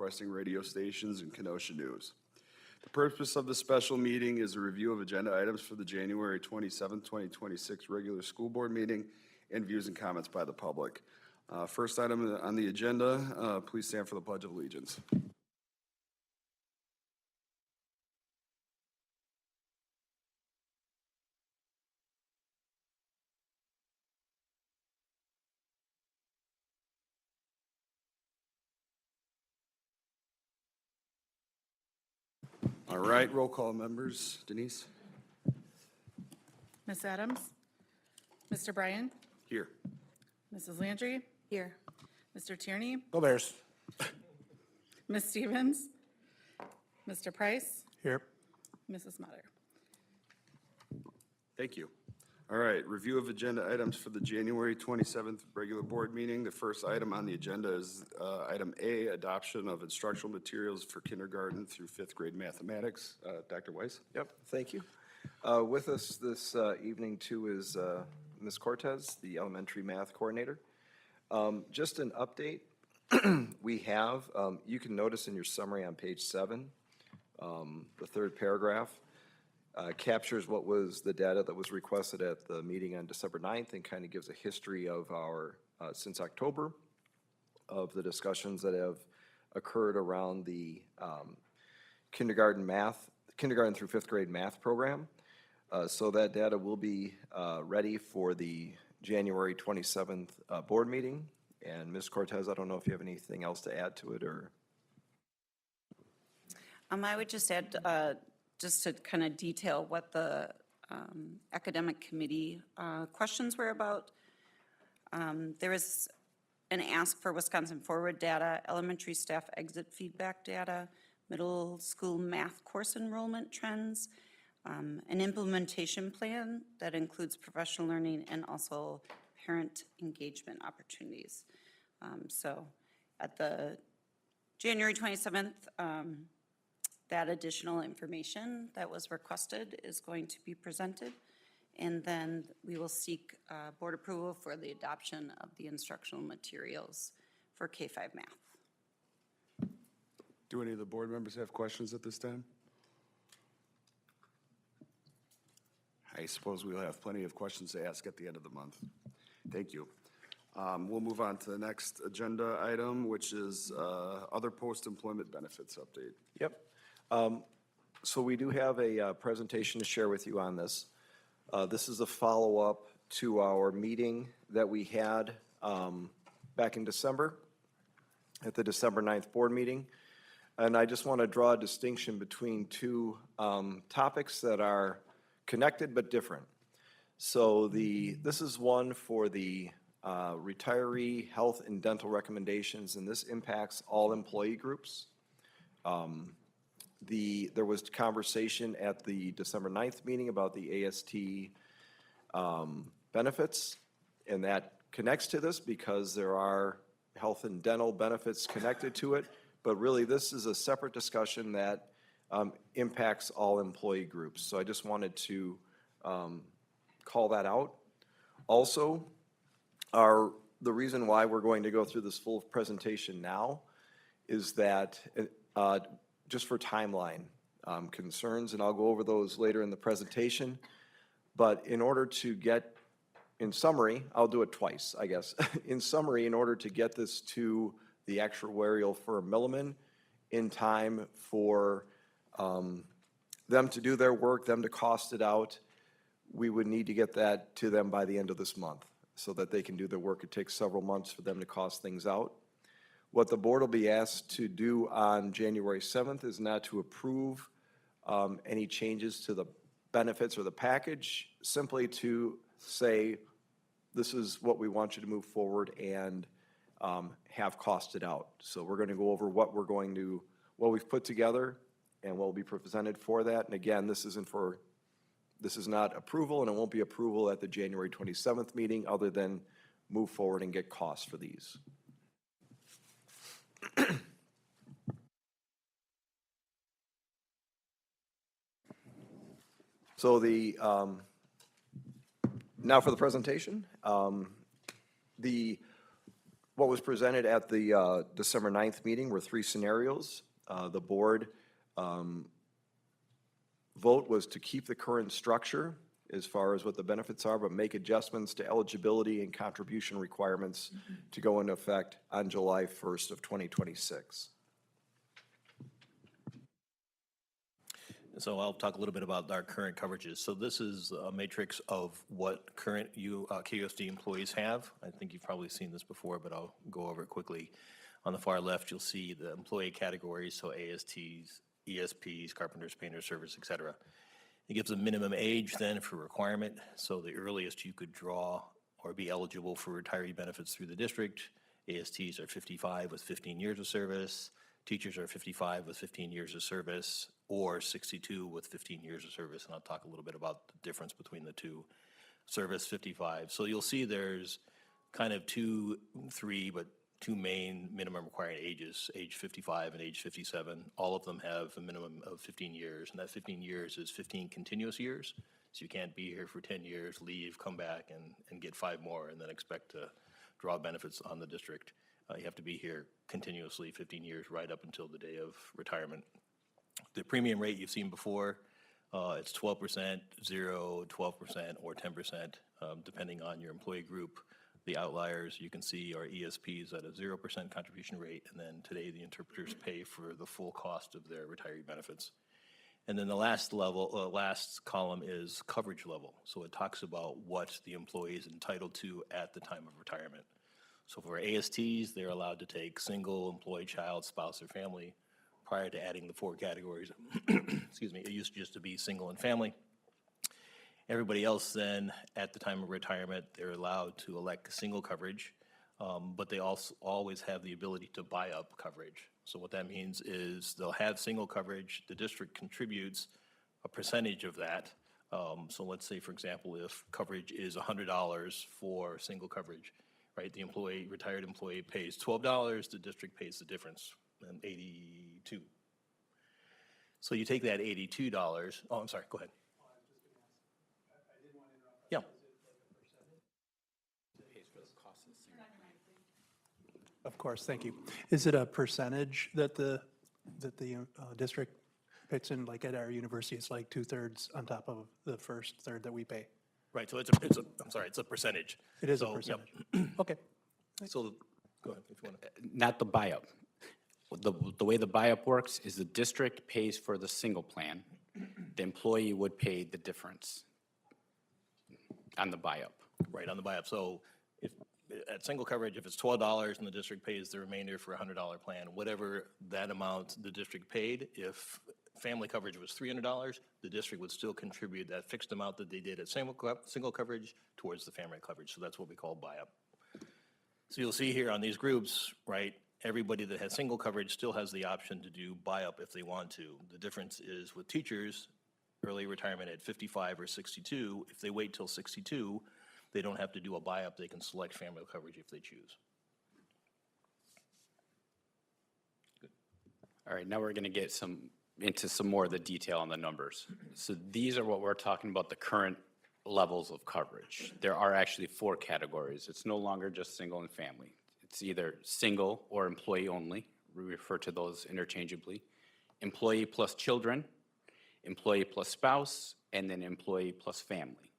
requesting radio stations and Kenosha News. The purpose of the special meeting is a review of agenda items for the January 27, 2026 regular school board meeting and views and comments by the public. First item on the agenda, please stand for the Pledge of Allegiance. All right, roll call members. Denise? Ms. Adams? Mr. Bryan? Here. Mrs. Landry? Here. Mr. Tierney? Go Bears. Ms. Stevens? Mr. Price? Here. Mrs. Mutter? Thank you. All right, review of agenda items for the January 27th regular board meeting. The first item on the agenda is item A, adoption of instructional materials for kindergarten through fifth grade mathematics. Dr. Weiss? Yep, thank you. With us this evening too is Ms. Cortez, the elementary math coordinator. Just an update we have, you can notice in your summary on page 7, the third paragraph captures what was the data that was requested at the meeting on December 9th and kind of gives a history of our, since October, of the discussions that have occurred around the kindergarten through fifth grade math program. So that data will be ready for the January 27th board meeting. And Ms. Cortez, I don't know if you have anything else to add to it or. I would just add, just to kind of detail what the academic committee questions were about. There is an ask for Wisconsin Forward data, elementary staff exit feedback data, middle school math course enrollment trends, an implementation plan that includes professional learning and also parent engagement opportunities. So at the January 27th, that additional information that was requested is going to be presented, and then we will seek board approval for the adoption of the instructional materials for K-5 math. Do any of the board members have questions at this time? I suppose we'll have plenty of questions to ask at the end of the month. Thank you. We'll move on to the next agenda item, which is other post-employment benefits update. Yep. So we do have a presentation to share with you on this. This is a follow-up to our meeting that we had back in December at the December 9th board meeting. And I just want to draw a distinction between two topics that are connected but different. So this is one for the retiree health and dental recommendations, and this impacts all employee groups. There was conversation at the December 9th meeting about the AST benefits, and that connects to this because there are health and dental benefits connected to it, but really this is a separate discussion that impacts all employee groups. So I just wanted to call that out. Also, the reason why we're going to go through this full presentation now is that just for timeline concerns, and I'll go over those later in the presentation. But in order to get, in summary, I'll do it twice, I guess. In summary, in order to get this to the actuarial firm Milliman in time for them to do their work, them to cost it out, we would need to get that to them by the end of this month so that they can do their work. It takes several months for them to cost things out. What the board will be asked to do on January 7th is not to approve any changes to the benefits or the package, simply to say, this is what we want you to move forward and have costed out. So we're going to go over what we've put together and what will be presented for that. And again, this is not approval, and it won't be approval at the January 27th meeting other than move forward and get costs for these. So now for the presentation. What was presented at the December 9th meeting were three scenarios. The board vote was to keep the current structure as far as what the benefits are, but make adjustments to eligibility and contribution requirements to go into effect on July 1st of 2026. So I'll talk a little bit about our current coverages. So this is a matrix of what current KUSD employees have. I think you've probably seen this before, but I'll go over it quickly. On the far left, you'll see the employee categories, so ASTs, ESPs, carpenters, painters, servers, et cetera. It gives a minimum age then for requirement. So the earliest you could draw or be eligible for retiree benefits through the district, ASTs are 55 with 15 years of service, teachers are 55 with 15 years of service, or 62 with 15 years of service, and I'll talk a little bit about the difference between the two. Service 55. So you'll see there's kind of two main minimum required ages, age 55 and age 57. All of them have a minimum of 15 years, and that 15 years is 15 continuous years. So you can't be here for 10 years, leave, come back, and get 5 more, and then expect to draw benefits on the district. You have to be here continuously 15 years right up until the day of retirement. The premium rate you've seen before, it's 12%, 0, 12%, or 10%, depending on your employee group. The outliers you can see are ESPs at a 0% contribution rate, and then today the interpreters pay for the full cost of their retiree benefits. And then the last column is coverage level. So it talks about what the employee is entitled to at the time of retirement. So for ASTs, they're allowed to take single, employee, child, spouse, or family. Prior to adding the 4 categories, excuse me, it used just to be single and family. Everybody else then, at the time of retirement, they're allowed to elect single coverage, but they also always have the ability to buy up coverage. So what that means is they'll have single coverage, the district contributes a percentage of that. So let's say, for example, if coverage is $100 for single coverage, right? The retired employee pays $12, the district pays the difference, and 82. So you take that $82, oh, I'm sorry, go ahead. Yeah. Of course, thank you. Is it a percentage that the district puts in, like at our university, it's like 2/3 on top of the first third that we pay? Right, so it's a percentage. It is a So, yep. percentage. Okay. So, go ahead, if you want to. Not the buy-up. The way the buy-up works is the district pays for the single plan. The employee would pay the difference on the buy-up. Right, on the buy-up. So if, at single coverage, if it's $12 and the district pays the remainder for a $100 plan, whatever that amount the district paid, if family coverage was $300, the district would still contribute that fixed amount that they did at single coverage towards the family coverage. So that's what we call buy-up. So you'll see here on these groups, right, everybody that has single coverage still has the option to do buy-up if they want to. The difference is with teachers, early retirement at 55 or 62, if they wait till 62, they don't have to do a buy-up. They can select family coverage if they choose. All right, now we're going to get into some more of the detail on the numbers. So these are what we're talking about, the current levels of coverage. There are actually 4 categories. It's no longer just single and family. It's either single or employee only. We refer to those interchangeably. Employee plus children, employee plus spouse, and then employee plus family.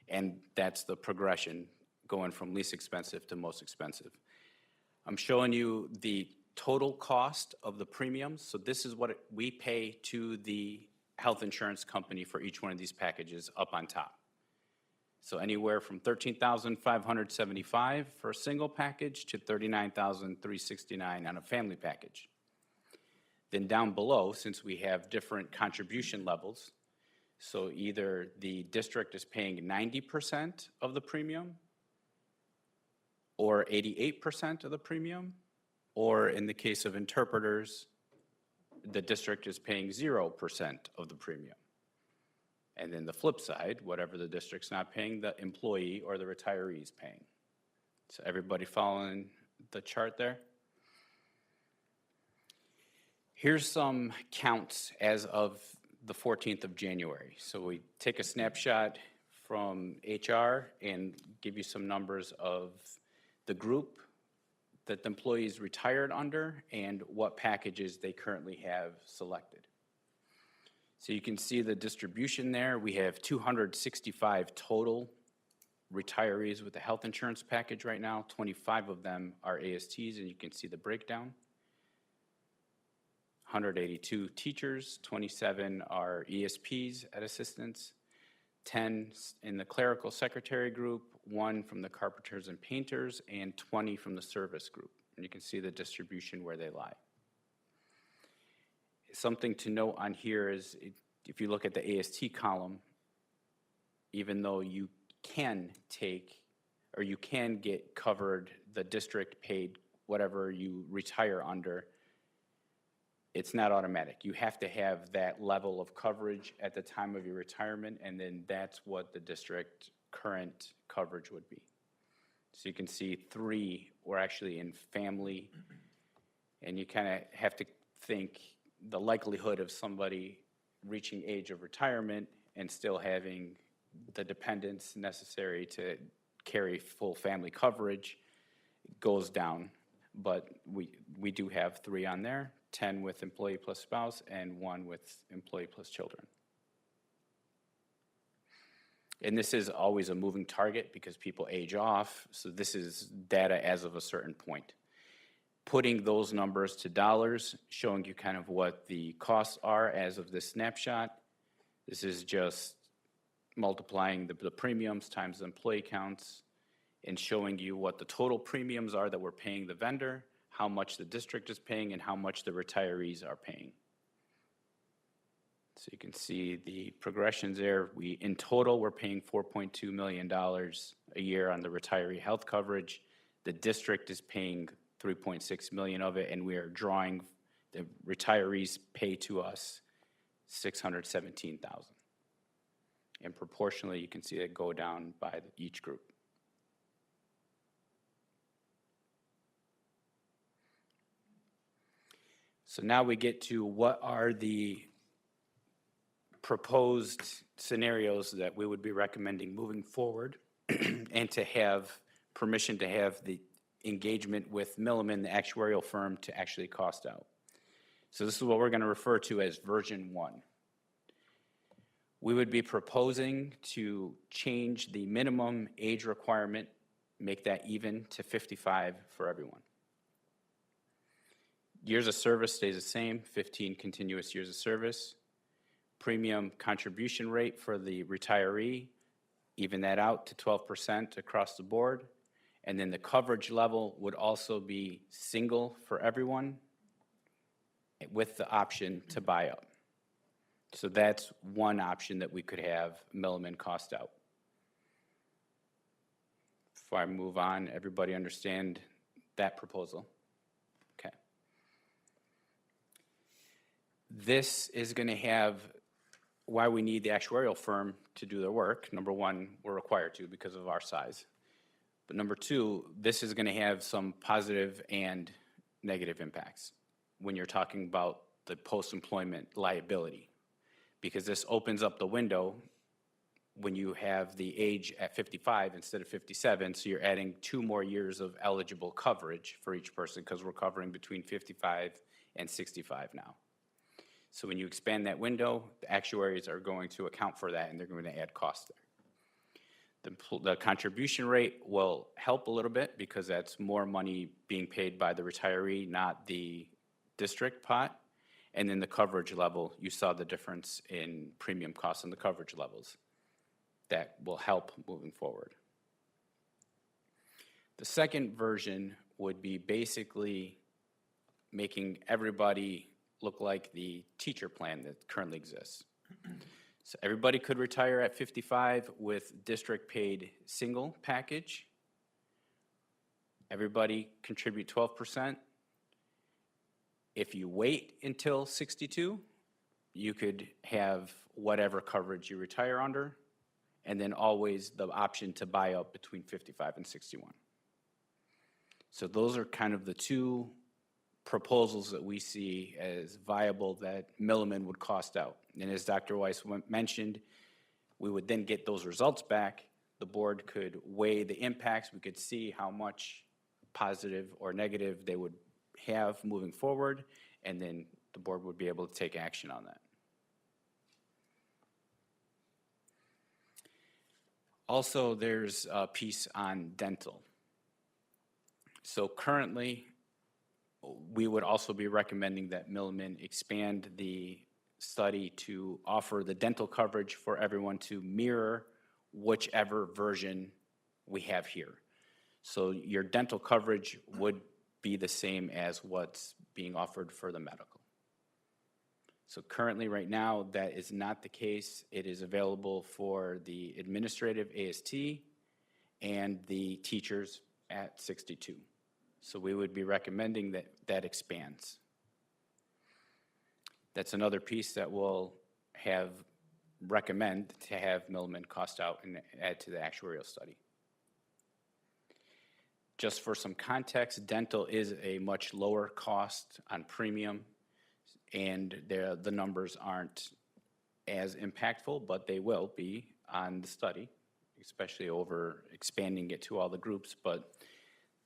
And that's the progression going from least expensive to most expensive. I'm showing you the total cost of the premiums. So this is what we pay to the health insurance company for each one of these packages up on top. So anywhere from $13,575 for a single package to $39,369 on a family package. Then down below, since we have different contribution levels, so either the district is paying 90% of the premium, or 88% of the premium, or in the case of interpreters, the district is paying 0% of the premium. And then the flip side, whatever the district's not paying, the employee or the retiree is paying. So everybody following the chart there? Here's some counts as of the 14th of January. So we take a snapshot from HR and give you some numbers of the group that the employees retired under and what packages they currently have selected. So you can see the distribution there. We have 265 total retirees with the health insurance package right now. 25 of them are ASTs, and you can see the breakdown. 182 teachers, 27 are ESPs at assistants, 10 in the clerical secretary group, 1 from the carpenters and painters, and 20 from the service group. And you can see the distribution where they lie. Something to note on here is if you look at the AST column, even though you can take, or you can get covered, the district paid whatever you retire under, it's not automatic. You have to have that level of coverage at the time of your retirement, and then that's what the district current coverage would be. So you can see 3 were actually in family, and you kind of have to think the likelihood of somebody reaching age of retirement and still having the dependents necessary to carry full family coverage goes down. But we do have 3 on there, 10 with employee plus spouse and 1 with employee plus children. And this is always a moving target because people age off, so this is data as of a certain point. Putting those numbers to dollars, showing you kind of what the costs are as of this snapshot. This is just multiplying the premiums times the employee counts and showing you what the total premiums are that we're paying the vendor, how much the district is paying, and how much the retirees are paying. So you can see the progressions there. In total, we're paying $4.2 million a year on the retiree health coverage. The district is paying $3.6 million of it, and we are drawing, the retirees pay to us $617,000. And proportionally, you can see it go down by each group. So now we get to what are the proposed scenarios that we would be recommending moving forward and to have permission to have the engagement with Milliman, the actuarial firm, to actually cost out. So this is what we're going to refer to as version 1. We would be proposing to change the minimum age requirement, make that even to 55 for everyone. Years of service stays the same, 15 continuous years of service. Premium contribution rate for the retiree, even that out to 12% across the board. And then the coverage level would also be single for everyone with the option to buy up. So that's one option that we could have Milliman cost out. Before I move on, everybody understand that proposal? Okay. This is going to have why we need the actuarial firm to do their work. Number 1, we're required to because of our size. But number 2, this is going to have some positive and negative impacts when you're talking about the post-employment liability, because this opens up the window when you have the age at 55 instead of 57, so you're adding 2 more years of eligible coverage for each person because we're covering between 55 and 65 now. So when you expand that window, the actuaries are going to account for that and they're going to add cost there. The contribution rate will help a little bit because that's more money being paid by the retiree, not the district pot. And then the coverage level, you saw the difference in premium costs and the coverage levels. That will help moving forward. The second version would be basically making everybody look like the teacher plan that currently exists. So everybody could retire at 55 with district-paid single package. Everybody contribute 12%. If you wait until 62, you could have whatever coverage you retire under, and then always the option to buy up between 55 and 61. So those are kind of the 2 proposals that we see as viable that Milliman would cost out. And as Dr. Weiss mentioned, we would then get those results back. The board could weigh the impacts. We could see how much positive or negative they would have moving forward, and then the board would be able to take action on that. Also, there's a piece on dental. So currently, we would also be recommending that Milliman expand the study to offer the dental coverage for everyone to mirror whichever version we have here. So your dental coverage would be the same as what's being offered for the medical. So currently, right now, that is not the case. It is available for the administrative AST and the teachers at 62. So we would be recommending that that expands. That's another piece that we'll recommend to have Milliman cost out and add to the actuarial study. Just for some context, dental is a much lower cost on premium, and the numbers aren't as impactful, but they will be on the study, especially over expanding it to all the groups. But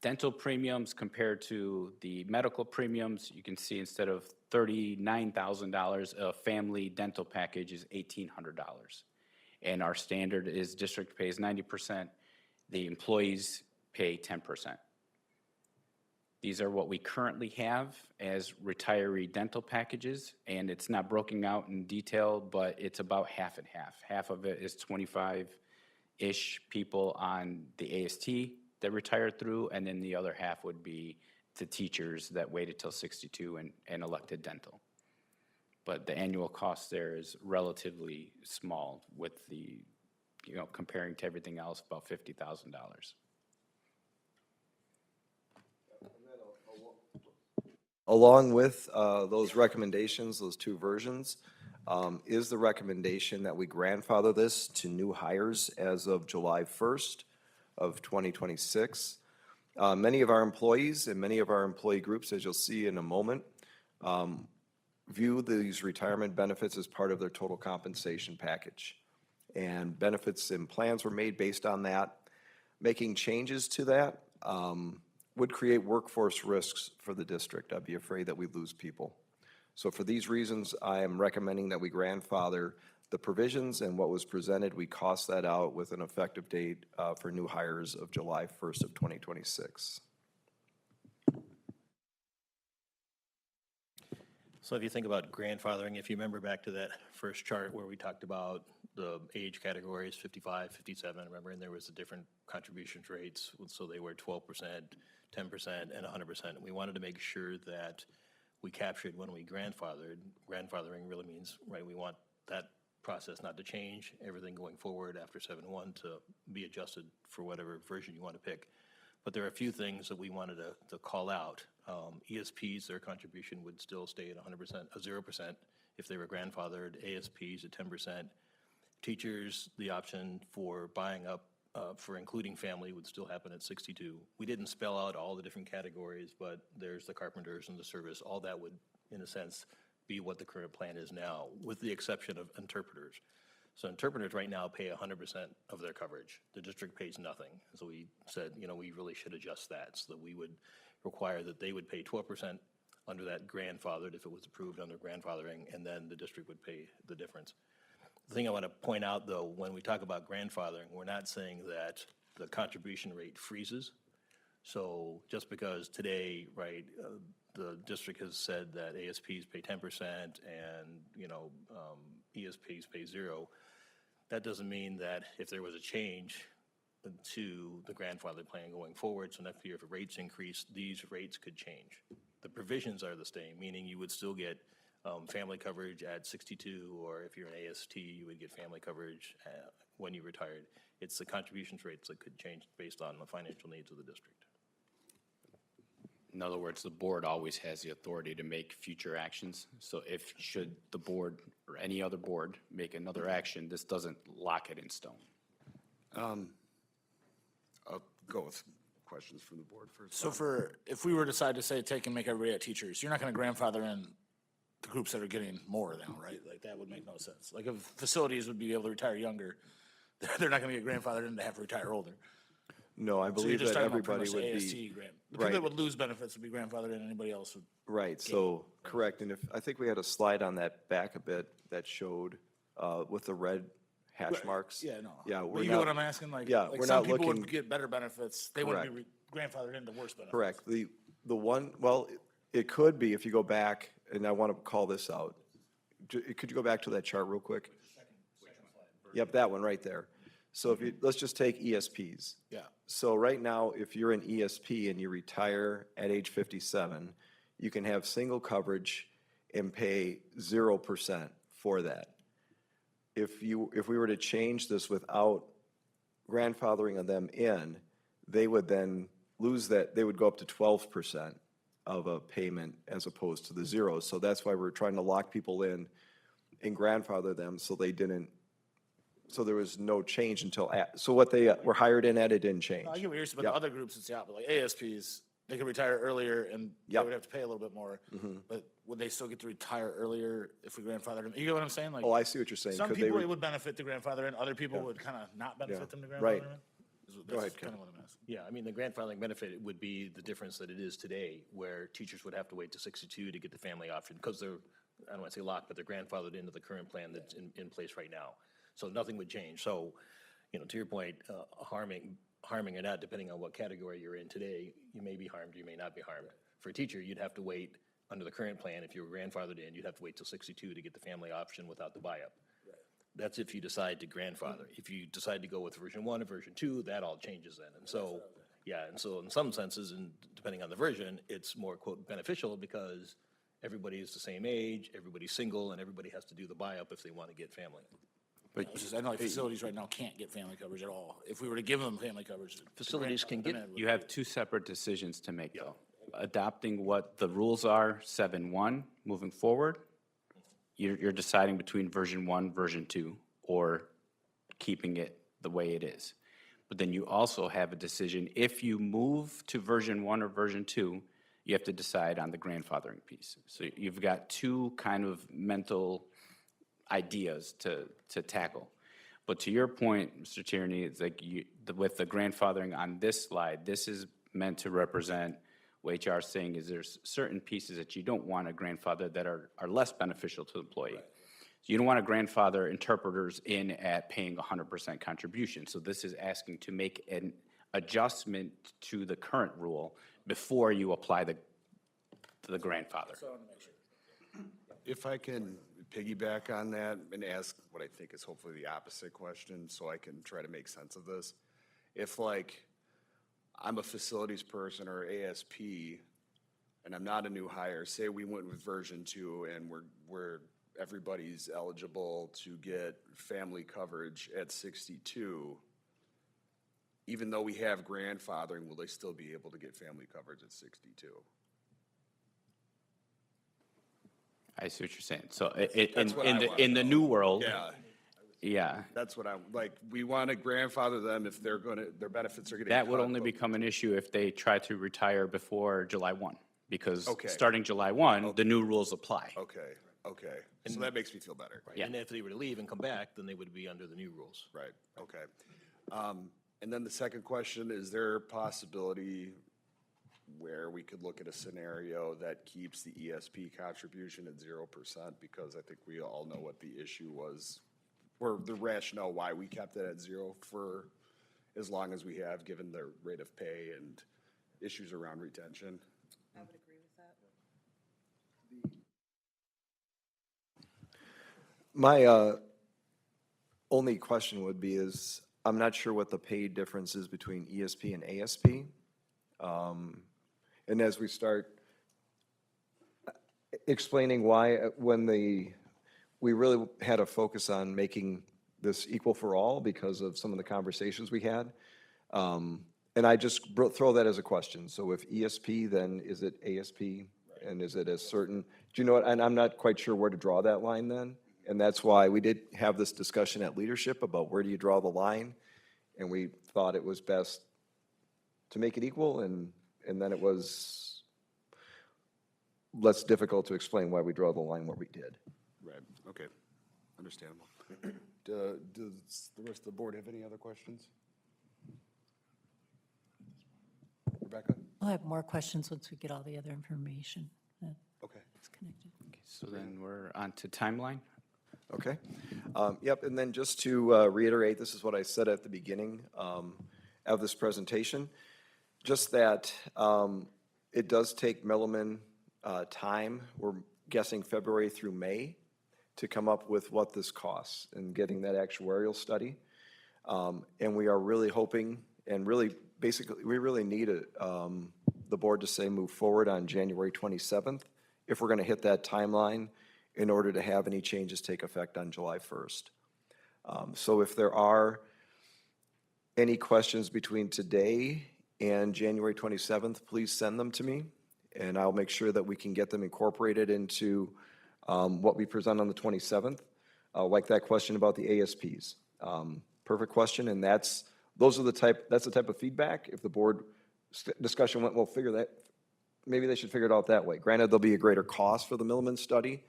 dental premiums compared to the medical premiums, you can see instead of $39,000, a family dental package is $1,800. And our standard is district pays 90%, the employees pay 10%. These are what we currently have as retiree dental packages, and it's not broken out in detail, but it's about half and half. Half of it is 25-ish people on the AST that retired through, and then the other half would be the teachers that waited till 62 and elected dental. But the annual cost there is relatively small with the, comparing to everything else, about $50,000. Along with those recommendations, those two versions, is the recommendation that we grandfather this to new hires as of July 1st of 2026. Many of our employees and many of our employee groups, as you'll see in a moment, view these retirement benefits as part of their total compensation package. And benefits and plans were made based on that. Making changes to that would create workforce risks for the district. I'd be afraid that we'd lose people. So for these reasons, I am recommending that we grandfather the provisions, and what was presented, we cost that out with an effective date for new hires of July 1st of 2026. So if you think about grandfathering, if you remember back to that first chart where we talked about the age categories, 55, 57, remember, and there was the different contributions rates, so they were 12%, 10%, and 100%. We wanted to make sure that we captured when we grandfathered. Grandfathering really means, right, we want that process not to change, everything going forward after 7-1 to be adjusted for whatever version you want to pick. But there are a few things that we wanted to call out. ESPs, their contribution would still stay at 100%, 0% if they were grandfathered. ASPs at 10%. Teachers, the option for buying up for including family would still happen at 62. We didn't spell out all the different categories, but there's the carpenters and the service. All that would, in a sense, be what the current plan is now, with the exception of interpreters. So interpreters right now pay 100% of their coverage. The district pays nothing. So we said, we really should adjust that so that we would require that they would pay 12% under that grandfathered if it was approved under grandfathering, and then the district would pay the difference. The thing I want to point out, though, when we talk about grandfathering, we're not saying that the contribution rate freezes. So just because today, right, the district has said that ASPs pay 10% and, ESPs pay 0, that doesn't mean that if there was a change to the grandfather plan going forward, so next year if rates increase, these rates could change. The provisions are the same, meaning you would still get family coverage at 62, or if you're an AST, you would get family coverage when you retired. It's the contributions rates that could change based on the financial needs of the district. In other words, the board always has the authority to make future actions. So should the board or any other board make another action, this doesn't lock it in stone. I'll go with questions from the board first. So if we were to decide to say, take and make everybody at teachers, you're not gonna grandfather in the groups that are getting more now, right? Like, that would make no sense. Like, if facilities would be able to retire younger, they're not gonna get grandfathered in to have to retire older. No, I So you're believe just that talking about pretty everybody much would the be, AST grant. The people right. that would lose benefits would be grandfathered in, anybody else would. right, so, correct. And if, I think we had a slide on that back a bit that showed with the red hash marks. Yeah, no. Yeah, But we're you get what not, I'm asking? Like, yeah, like we're some not people looking- would get better benefits. They wouldn't be grandfathered into worse benefits. correct. The one, well, it could be if you go back, and I want to call this out. Could you go back to that chart real quick? Yep, that one right there. So if you, let's just take ESPs. Yeah. So right now, if you're an ESP and you retire at age 57, you can have single coverage and pay 0% for that. If we were to change this without grandfathering of them in, they would then lose that, they would go up to 12% of a payment as opposed to the zero. So that's why we're trying to lock people in and grandfather them so they didn't, so there was no change until, so what they were hired in at, it didn't change. I get what you're saying, but Yep. the other groups, it's the opposite. Like ASPs, they could retire earlier and they Yep. would have to pay a little bit more. But would they still get to retire earlier if we grandfathered them? You get what I'm saying? Like, Oh, I see what you're saying. some Could they people re- it would benefit to grandfather in, other people would kind of not benefit them to grandfather Right. in. Go ahead, That's Ken. kind of what I'm asking. Yeah, I mean, the grandfathering benefit would be the difference that it is today, where teachers would have to wait to 62 to get the family option, because they're, I don't want to say locked, but they're grandfathered into the current plan that's in place right now. So nothing would change. So, you know, to your point, harming or not, depending on what category you're in today, you may be harmed, you may not be harmed. For a teacher, you'd have to wait, under the current plan, if you were grandfathered in, you'd have to wait till 62 to get the family option without the buy-up. That's if you decide to grandfather. If you decide to go with version 1 or version 2, that all changes then. And so, yeah, and so in some senses, and depending on the version, it's more, quote, beneficial because everybody is the same age, everybody's single, and everybody has to do the buy-up if they want to get family. It's just, I know like facilities right now can't get family coverage at all. If we were to give them family coverage. to Facilities can grandfather them get- in, You have two separate decisions to make, though. Adopting what the rules are, 7.1, moving forward, you're deciding between version 1, version 2, or keeping it the way it is. But then you also have a decision, if you move to version 1 or version 2, you have to decide on the grandfathering piece. So you've got two kind of mental ideas to tackle. But to your point, Mr. Tierney, it's like with the grandfathering on this slide, this is meant to represent what HR is saying is there's certain pieces that you don't want a grandfather that are less beneficial to the employee. So you don't want a grandfather interpreters in at paying 100% contribution. So this is asking to make an adjustment to the current rule before you apply the grandfather. If I can piggyback on that and ask what I think is hopefully the opposite question, so I can try to make sense of this. If like, I'm a facilities person or ASP, and I'm not a new hire, say we went with version 2 and everybody's eligible to get family coverage at 62, even though we have grandfathering, will they still be able to get family coverage at 62? I see what you're saying. So That's what I wanna in the new world, Yeah. yeah, That's what I'm, like, we want to grandfather them if they're gonna, their benefits are getting that would cut, only but- become an issue if they try to retire before July 1. Because Okay. starting July 1, the new rules apply. Okay, okay. So that makes me feel better. Yeah. And if they were to leave and come back, then they would be under the new rules. Right, okay. And then the second question, is there a possibility where we could look at a scenario that keeps the ESP contribution at 0%? Because I think we all know what the issue was, or the rationale why we kept it at 0 for as long as we have, given the rate of pay and issues around retention. I would agree with that. My only question would be is, I'm not sure what the pay difference is between ESP and ASP. And as we start explaining why, when we really had a focus on making this equal for all because of some of the conversations we had. And I just throw that as a question. So if ESP, then is it ASP? And is it a certain, do you know what, and I'm not quite sure where to draw that line then. And that's why we did have this discussion at leadership about where do you draw the line? And we thought it was best to make it equal, and then it was less difficult to explain why we draw the line where we did. Right, okay, understandable. Does the rest of the board have any other questions? Rebecca? I'll have more questions once we get all the other information that's Okay. connected. So then we're on to timeline. Okay. Yep, and then just to reiterate, this is what I said at the beginning of this presentation, just that it does take Milliman time, we're guessing February through May, to come up with what this costs and getting that actuarial study. And we are really hoping, and really, basically, we really need the board to say move forward on January 27th if we're going to hit that timeline in order to have any changes take effect on July 1st. So if there are any questions between today and January 27th, please send them to me, and I'll make sure that we can get them incorporated into what we present on the 27th, like that question about the ASPs. Perfect question, and that's the type of feedback. If the board discussion went, well, maybe they should figure it out that way. Granted, there'll be a greater cost for the Milliman study,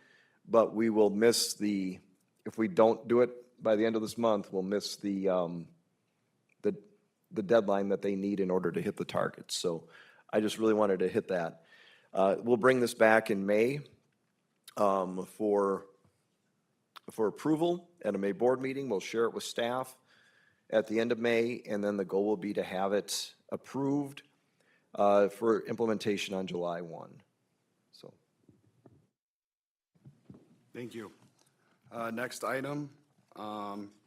but we will miss if we don't do it by the end of this month, we'll miss the deadline that they need in order to hit the targets. So I just really wanted to hit that. We'll bring this back in May for approval at a May board meeting. We'll share it with staff at the end of May, and then the goal will be to have it approved for implementation on July 1. So. Thank you. Next item,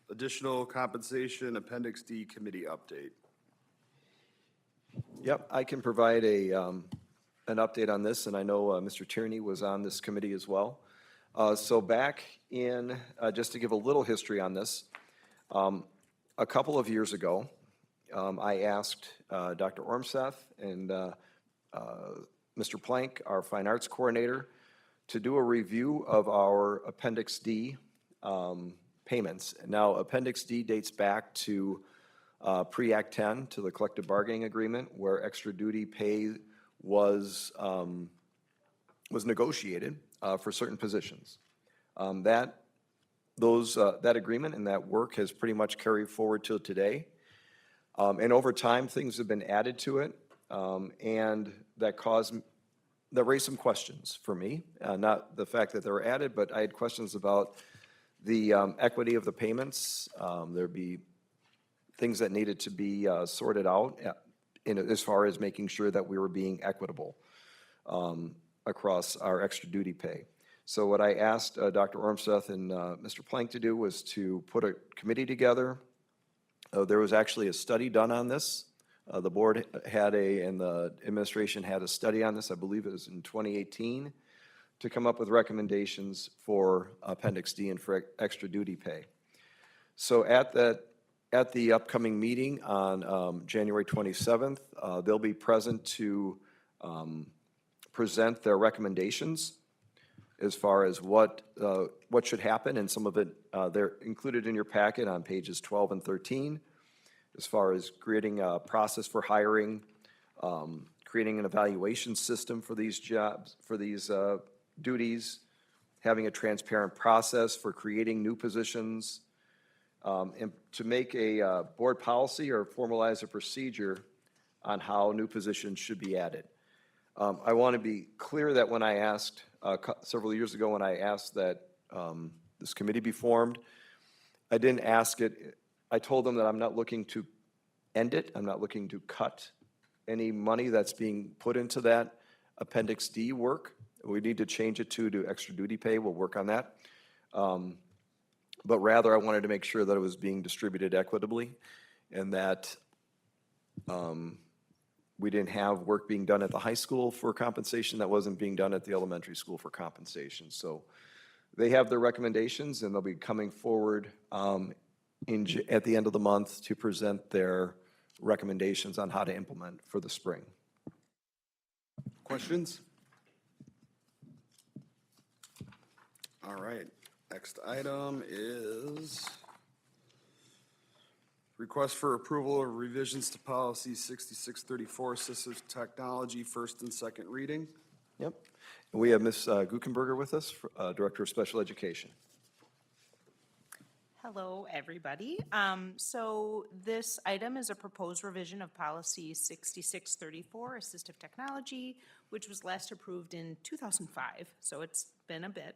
additional compensation Appendix D committee update. Yep, I can provide an update on this, and I know Mr. Tierney was on this committee as well. So back in, just to give a little history on this, a couple of years ago, I asked Dr. Ormseth and Mr. Plank, our fine arts coordinator, to do a review of our Appendix D payments. Now, Appendix D dates back to pre-Act 10, to the collective bargaining agreement, where extra duty pay was negotiated for certain positions. That agreement and that work has pretty much carried forward till today. And over time, things have been added to it, and that raised some questions for me. Not the fact that they were added, but I had questions about the equity of the payments. There'd be things that needed to be sorted out as far as making sure that we were being equitable across our extra duty pay. So what I asked Dr. Ormseth and Mr. Plank to do was to put a committee together. There was actually a study done on this. The board and the administration had a study on this, I believe it was in 2018, to come up with recommendations for Appendix D and for extra duty pay. So at the upcoming meeting on January 27th, they'll be present to present their recommendations as far as what should happen, and some of it, they're included in your packet on pages 12 and 13, as far as creating a process for hiring, creating an evaluation system for these jobs, for these duties, having a transparent process for creating new positions, and to make a board policy or formalize a procedure on how new positions should be added. I want to be clear that when I asked, several years ago when I asked that this committee be formed, I didn't ask it, I told them that I'm not looking to end it, I'm not looking to cut any money that's being put into that Appendix D work. We need to change it to extra duty pay, we'll work on that. But rather, I wanted to make sure that it was being distributed equitably, and that we didn't have work being done at the high school for compensation that wasn't being done at the elementary school for compensation. So they have their recommendations, and they'll be coming forward at the end of the month to present their recommendations on how to implement for the spring. Questions? All right, next item is request for approval of revisions to policy 6634, assistive technology, first and second reading. Yep. And we have Ms. Guckenberger with us, Director of Special Education. Hello, everybody. So this item is a proposed revision of policy 6634, assistive technology, which was last approved in 2005, so it's been a bit.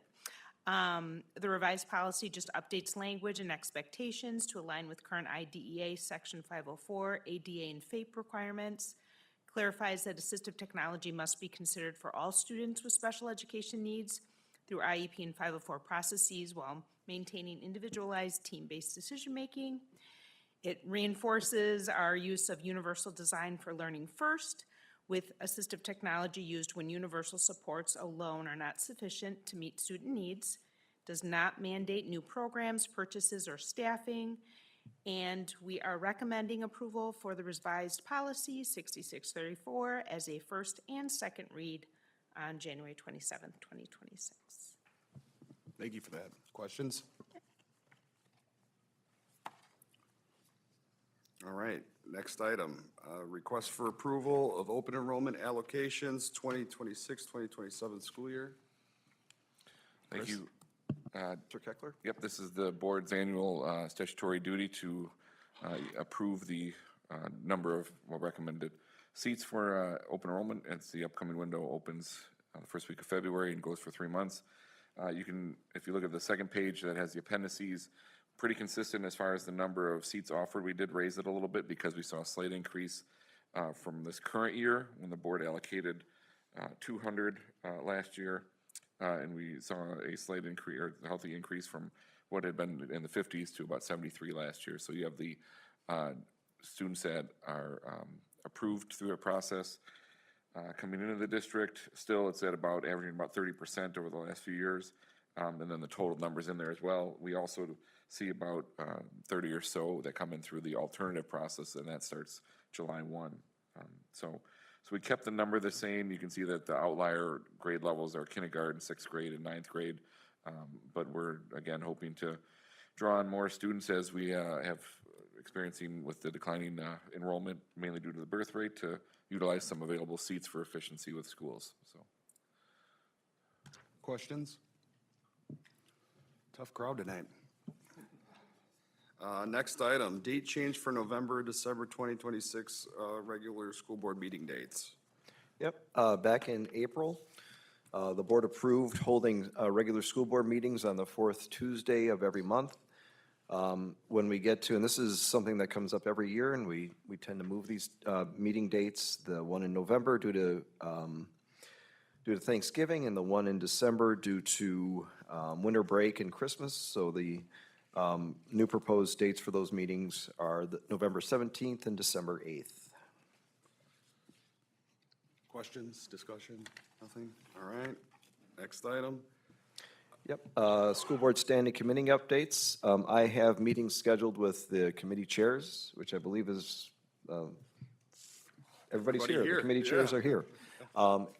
The revised policy just updates language and expectations to align with current IDEA Section 504, ADA and FAPE requirements, clarifies that assistive technology must be considered for all students with special education needs through IEP and 504 processes while maintaining individualized team-based decision-making. It reinforces our use of universal design for learning first, with assistive technology used when universal supports alone are not sufficient to meet student needs, does not mandate new programs, purchases, or staffing, and we are recommending approval for the revised policy 6634 as a first and second read on January 27th, 2026. Thank you for that. Questions? All right, next item, request for approval of open enrollment allocations 2026, 2027 school year. Thank you. Mr. Keckler? Yep, this is the board's annual statutory duty to approve the number of recommended seats for open enrollment. As the upcoming window opens the first week of February and goes for 3 months. You can, if you look at the second page that has the appendices, pretty consistent as far as the number of seats offered. We did raise it a little bit because we saw a slight increase from this current year when the board allocated 200 last year. And we saw a slight increase, or a healthy increase from what had been in the 50s to about 73 last year. So you have the students that are approved through a process coming into the district. Still, it's at about averaging about 30% over the last few years. And then the total numbers in there as well. We also see about 30 or so that come in through the alternative process, and that starts July 1. So we kept the number the same. You can see that the outlier grade levels are kindergarten, 6th grade, and 9th grade. But we're, again, hoping to draw on more students as we have experiencing with the declining enrollment, mainly due to the birth rate, to utilize some available seats for efficiency with schools, so. Questions? Tough crowd tonight. Next item, date change for November, December 2026 regular school board meeting dates. Yep, back in April, the board approved holding regular school board meetings on the fourth Tuesday of every month. When we get to, and this is something that comes up every year, and we tend to move these meeting dates, the one in November due to Thanksgiving, and the one in December due to winter break and Christmas. So the new proposed dates for those meetings are the November 17th and December 8th. Questions, discussion, nothing? All right, next item. Yep, school board standing committee updates. I have meetings scheduled with the committee chairs, which I believe is, everybody's Everybody here. here, The committee chairs yeah. are here.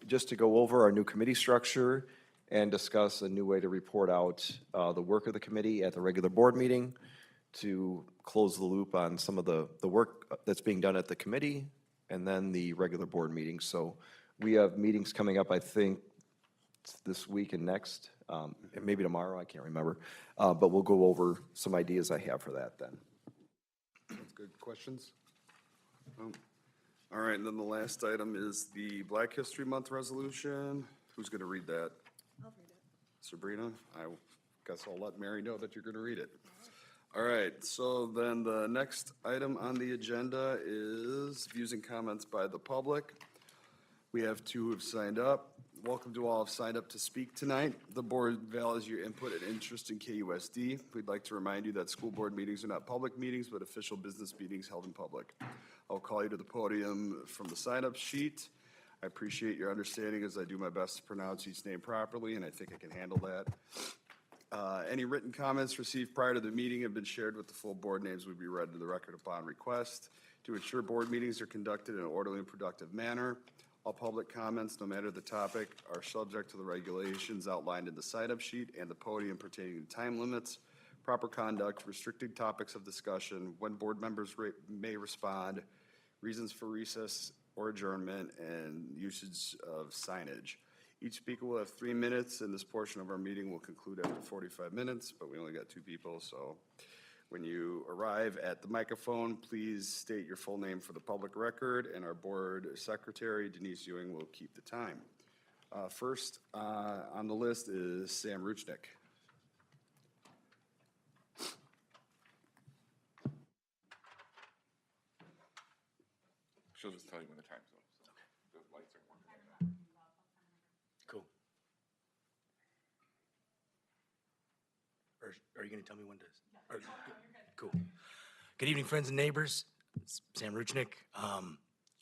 Just to go over our new committee structure and discuss a new way to report out the work of the committee at the regular board meeting, to close the loop on some of the work that's being done at the committee, and then the regular board meeting. So we have meetings coming up, I think, this week and next, and maybe tomorrow, I can't remember. But we'll go over some ideas I have for that then. That's good. Questions? All right, and then the last item is the Black History Month resolution. Who's going to read that? I'll read it. Sabrina? I guess I'll let Mary know that you're going to read it. All right, so then the next item on the agenda is views and comments by the public. We have 2 who have signed up. Welcome to all who have signed up to speak tonight. The board values your input and interest in KUSD. We'd like to remind you that school board meetings are not public meetings, but official business meetings held in public. I'll call you to the podium from the sign-up sheet. I appreciate your understanding as I do my best to pronounce each name properly, and I think I can handle that. Any written comments received prior to the meeting have been shared with the full board names would be read to the record upon request. To ensure board meetings are conducted in an orderly and productive manner, all public comments, no matter the topic, are subject to the regulations outlined in the sign-up sheet and the podium pertaining to time limits, proper conduct, restricted topics of discussion, when board members may respond, reasons for recess or adjournment, and usage of signage. Each speaker will have 3 minutes, and this portion of our meeting will conclude after 45 minutes, but we only got 2 people, so When you arrive at the microphone, please state your full name for the public record, and our board secretary, Denise Ewing, will keep the time. First on the list is Sam Ruchnick. She'll just tell you when the time's up. So the lights are working. Cool. Or are you going to tell me when to? Cool. Good evening, friends and neighbors. It's Sam Ruchnick.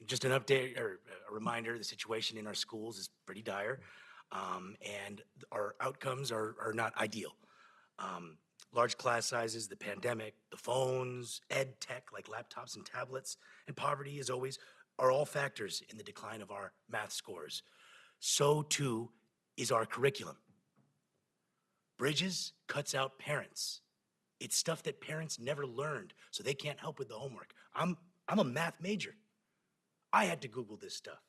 Just an update or a reminder, the situation in our schools is pretty dire, and our outcomes are not ideal. Large class sizes, the pandemic, the phones, ed tech like laptops and tablets, and poverty, as always, are all factors in the decline of our math scores. So too is our curriculum. Bridges cuts out parents. It's stuff that parents never learned, so they can't help with the homework. I'm a math major. I had to Google this stuff.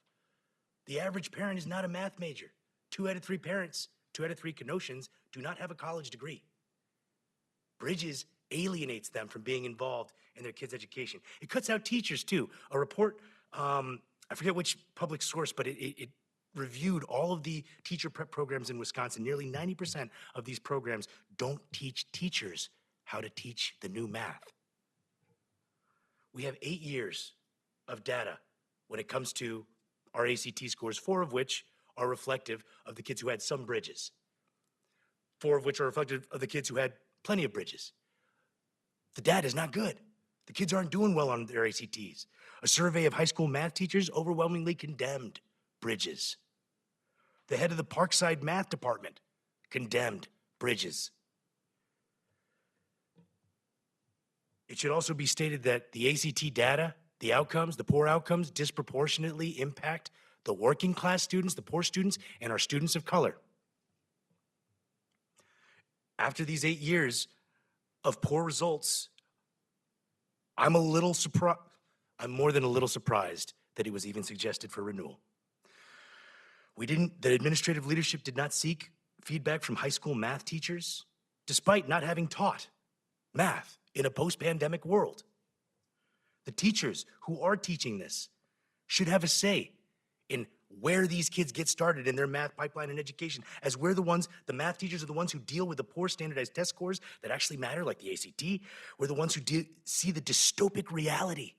The average parent is not a math major. 2 out of 3 parents, 2 out of 3 Kenoshans do not have a college degree. Bridges alienates them from being involved in their kids' education. It cuts out teachers too. A report, I forget which public source, but it reviewed all of the teacher prep programs in Wisconsin. Nearly 90% of these programs don't teach teachers how to teach the new math. We have 8 years of data when it comes to our ACT scores, 4 of which are reflective of the kids who had some bridges, 4 of which are reflective of the kids who had plenty of bridges. The data is not good. The kids aren't doing well on their ACTs. A survey of high school math teachers overwhelmingly condemned bridges. The head of the Parkside math department condemned bridges. It should also be stated that the ACT data, the outcomes, the poor outcomes, disproportionately impact the working class students, the poor students, and our students of color. After these 8 years of poor results, I'm more than a little surprised that it was even suggested for renewal. The administrative leadership did not seek feedback from high school math teachers, despite not having taught math in a post-pandemic world. The teachers who are teaching this should have a say in where these kids get started in their math pipeline and education, as we're the math teachers are the ones who deal with the poor standardized test scores that actually matter, like the ACT. We're the ones who see the dystopic reality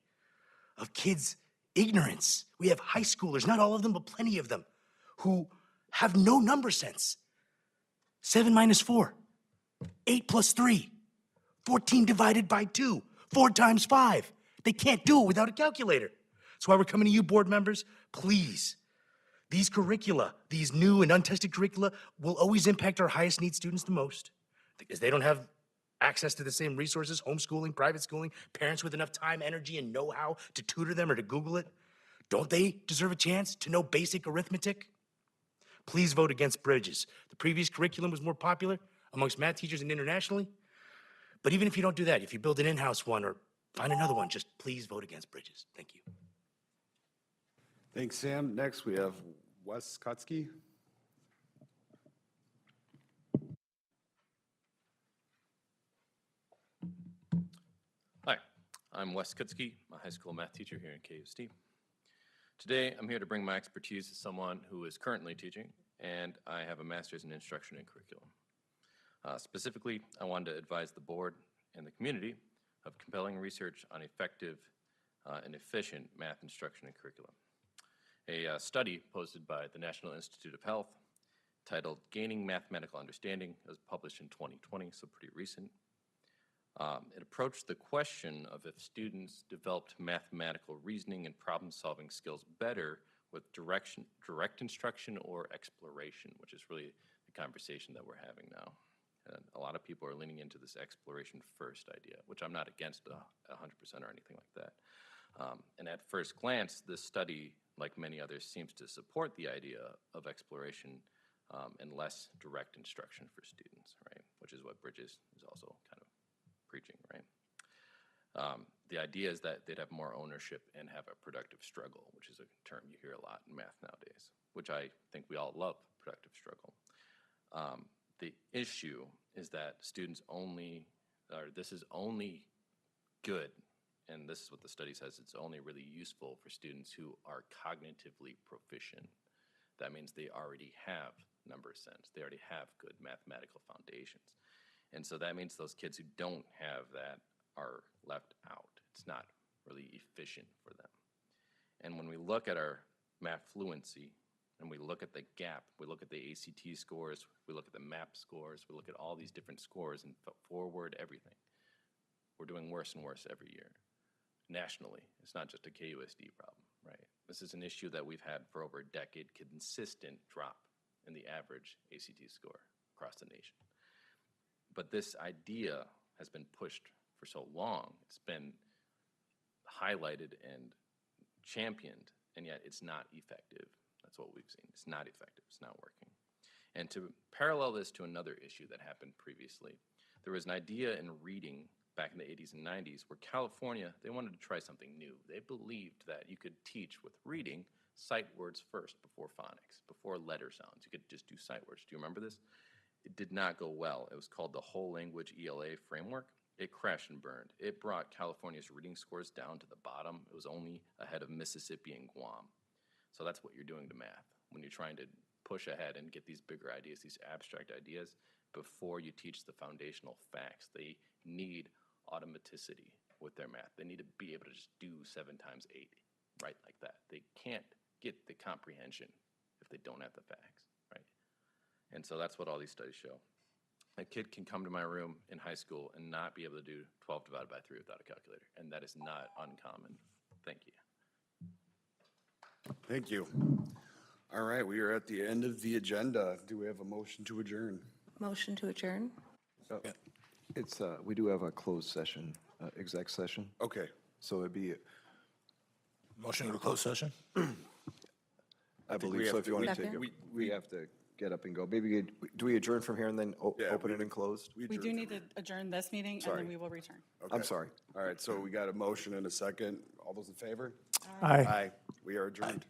of kids' ignorance. We have high schoolers, not all of them, but plenty of them, who have no number sense. 7 minus 4, 8 plus 3, 14 divided by 2, 4 times 5. They can't do it without a calculator. That's why we're coming to you, board members. Please, these curricula, these new and untested curricula, will always impact our highest need students the most, because they don't have access to the same resources, homeschooling, private schooling, parents with enough time, energy, and know-how to tutor them or to Google it. Don't they deserve a chance to know basic arithmetic? Please vote against Bridges. The previous curriculum was more popular amongst math teachers and internationally. But even if you don't do that, if you build an in-house one or find another one, just please vote against Bridges. Thank you. Thanks, Sam. Next, we have Wes Kutzke. Hi, I'm Wes Kutzke, a high school math teacher here in KUST. Today, I'm here to bring my expertise as someone who is currently teaching, and I have a master's in instruction and curriculum. Specifically, I wanted to advise the board and the community of compelling research on effective and efficient math instruction and curriculum. A study posted by the National Institute of Health titled Gaining Mathematical Understanding was published in 2020, so pretty recent. It approached the question of if students developed mathematical reasoning and problem-solving skills better with direct instruction or exploration, which is really the conversation that we're having now. And a lot of people are leaning into this exploration first idea, which I'm not against 100% or anything like that. And at first glance, this study, like many others, seems to support the idea of exploration and less direct instruction for students, right? Which is what Bridges is also kind of preaching, right? The idea is that they'd have more ownership and have a productive struggle, which is a term you hear a lot in math nowadays, which I think we all love, productive struggle. The issue is that students only or this is only good, and this is what the study says, it's only really useful for students who are cognitively proficient. That means they already have number sense, they already have good mathematical foundations. And so that means those kids who don't have that are left out. It's not really efficient for them. And when we look at our math fluency, and we look at the gap, we look at the ACT scores, we look at the MAP scores, we look at all these different scores and forward everything, we're doing worse and worse every year. Nationally, it's not just a KUSD problem, right? This is an issue that we've had for over a decade, consistent drop in the average ACT score across the nation. But this idea has been pushed for so long, it's been highlighted and championed, and yet it's not effective. That's what we've seen. It's not effective. It's not working. And to parallel this to another issue that happened previously, there was an idea in reading back in the 80s and 90s where California, they wanted to try something new. They believed that you could teach with reading sight words first before phonics, before letter sounds. You could just do sight words. Do you remember this? It did not go well. It was called the Whole Language ELA framework. It crashed and burned. It brought California's reading scores down to the bottom. It was only ahead of Mississippi and Guam. So that's what you're doing to math when you're trying to push ahead and get these bigger ideas, these abstract ideas, before you teach the foundational facts. They need automaticity with their math. They need to be able to just do 7 times 8, right, like that. They can't get the comprehension if they don't have the facts, right? And so that's what all these studies show. A kid can come to my room in high school and not be able to do 12 divided by 3 without a calculator, and that is not uncommon. Thank you. Thank you. All right, we are at the end of the agenda. Do we have a motion to adjourn? Motion to adjourn? It's, we do have a closed session, exec session, Okay. so it'd be, Motion to go to closed session? I we believe have so, if to- you want to Second. take it. We have to get up and go. Maybe, do we adjourn from here and then Yeah, open we- it and closed? We do need to adjourn this meeting, and Sorry. then we will return. I'm sorry. All right, so we got a motion and a second. All those in favor? Aye. Aye. We are adjourned.